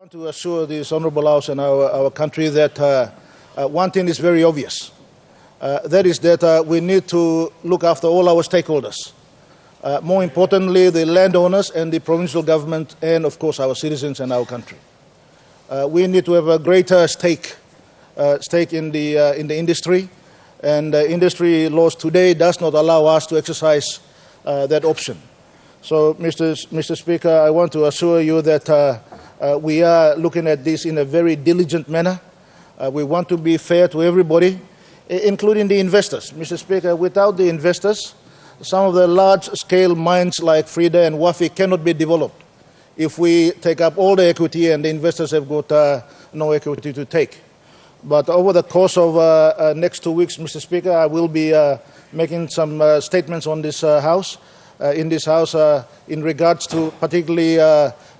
want to assure this Honourable House and our country that one thing is very obvious. That is that we need to look after all our stakeholders. More importantly, the landowners and the provincial government and, of course, our citizens and our country. We need to have a greater stake in the industry, and industry laws today does not allow us to exercise that option. So, Mr. Speaker, I want to assure you that we are looking at this in a very diligent manner. We want to be fair to everybody, including the investors. Mr. Speaker, without the investors, some of the large-scale mines like Frida and Wafi cannot be developed if we take up all the equity and the investors have got no equity to take. But over the course of next 2 weeks, Mr. Speaker, I will be making some statements on this House, in regards to particularly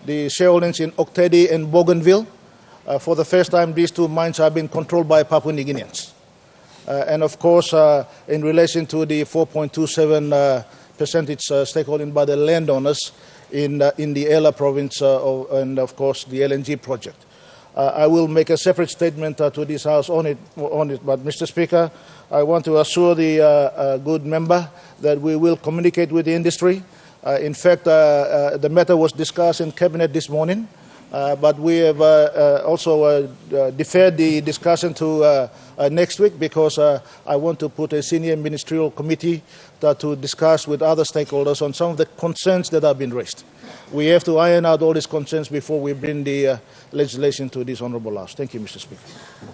the shareholdings in Ok Tedi and Bougainville. For the first time, these two mines have been controlled by Papua New Guineans. And of course, in relation to the 4.27% stakeholding by the landowners in the Hela province and of course the LNG project. I will make a separate statement to this House on it. But Mr. Speaker, I want to assure the good member that we will communicate with the industry. In fact, the matter was discussed in Cabinet this morning, but we have also deferred the discussion to next week because I want to put a senior ministerial committee to discuss with other stakeholders on some of the concerns that have been raised. We have to iron out all these concerns before we bring the legislation to this Honourable House. Thank you, Mr. Speaker.